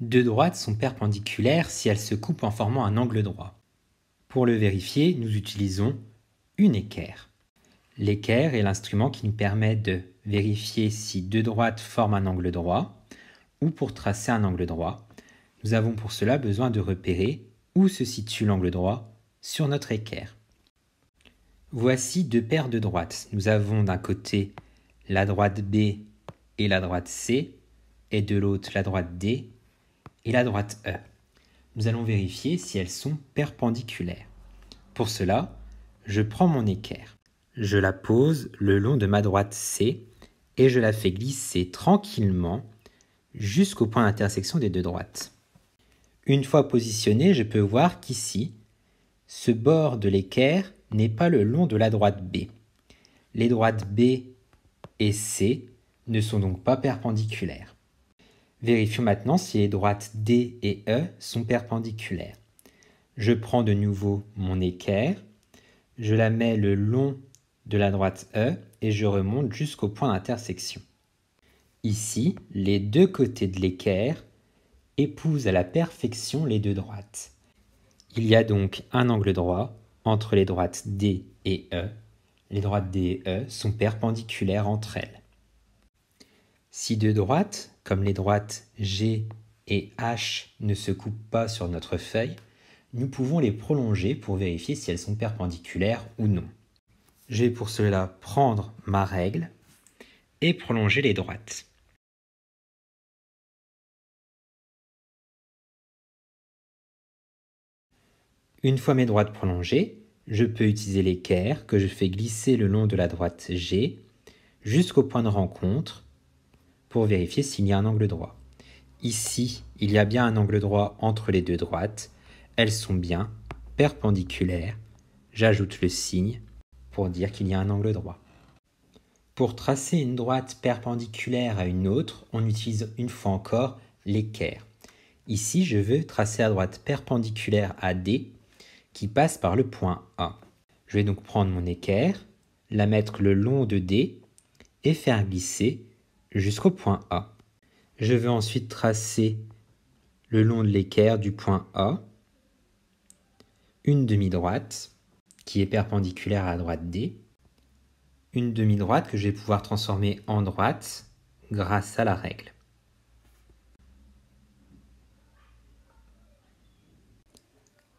Deux droites sont perpendiculaires si elles se coupent en formant un angle droit. Pour le vérifier, nous utilisons une équerre. L'équerre est l'instrument qui nous permet de vérifier si deux droites forment un angle droit ou pour tracer un angle droit. Nous avons pour cela besoin de repérer où se situe l'angle droit sur notre équerre. Voici deux paires de droites. Nous avons d'un côté la droite B et la droite C, et de l'autre la droite D et la droite E. Nous allons vérifier si elles sont perpendiculaires. Pour cela, je prends mon équerre. Je la pose le long de ma droite C et je la fais glisser tranquillement jusqu'au point d'intersection des deux droites. Une fois positionnée, je peux voir qu'ici, ce bord de l'équerre n'est pas le long de la droite B. Les droites B et C ne sont donc pas perpendiculaires. Vérifions maintenant si les droites D et E sont perpendiculaires. Je prends de nouveau mon équerre, je la mets le long de la droite E et je remonte jusqu'au point d'intersection. Ici, les deux côtés de l'équerre épousent à la perfection les deux droites. Il y a donc un angle droit entre les droites D et E. Les droites D et E sont perpendiculaires entre elles. Si deux droites, comme les droites G et H, ne se coupent pas sur notre feuille, nous pouvons les prolonger pour vérifier si elles sont perpendiculaires ou non. Je vais pour cela prendre ma règle et prolonger les droites. Une fois mes droites prolongées, je peux utiliser l'équerre que je fais glisser le long de la droite G jusqu'au point de rencontre pour vérifier s'il y a un angle droit. Ici, il y a bien un angle droit entre les deux droites. Elles sont bien perpendiculaires. J'ajoute le signe pour dire qu'il y a un angle droit. Pour tracer une droite perpendiculaire à une autre, on utilise une fois encore l'équerre. Ici, je veux tracer la droite perpendiculaire à D qui passe par le point A. Je vais donc prendre mon équerre, la mettre le long de D et faire glisser jusqu'au point A. Je veux ensuite tracer le long de l'équerre du point A une demi-droite qui est perpendiculaire à la droite D, une demi-droite que je vais pouvoir transformer en droite grâce à la règle.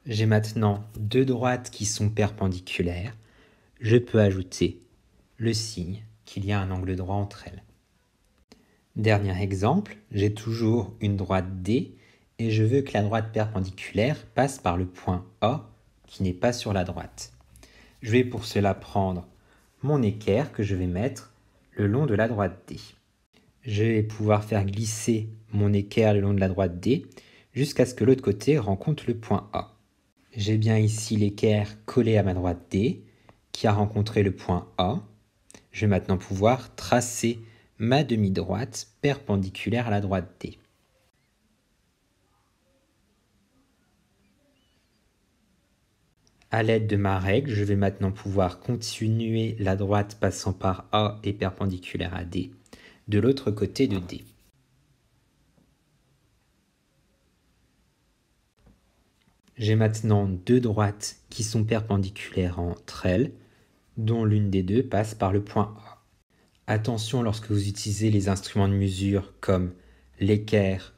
J'ai maintenant deux droites qui sont perpendiculaires. Je peux ajouter le signe qu'il y a un angle droit entre elles. Dernier exemple, j'ai toujours une droite D et je veux que la droite perpendiculaire passe par le point A qui n'est pas sur la droite. Je vais pour cela prendre mon équerre que je vais mettre le long de la droite D. Je vais pouvoir faire glisser mon équerre le long de la droite D jusqu'à ce que l'autre côté rencontre le point A. J'ai bien ici l'équerre collé à ma droite D qui a rencontré le point A. Je vais maintenant pouvoir tracer ma demi-droite perpendiculaire à la droite D. À l'aide de ma règle, je vais maintenant pouvoir continuer la droite passant par A et perpendiculaire à D de l'autre côté de D. J'ai maintenant deux droites qui sont perpendiculaires entre elles, dont l'une des deux passe par le point A. Attention lorsque vous utilisez les instruments de mesure comme l'équerre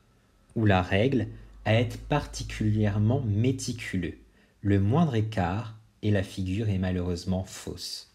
ou la règle à être particulièrement méticuleux. Le moindre écart et la figure est malheureusement fausse.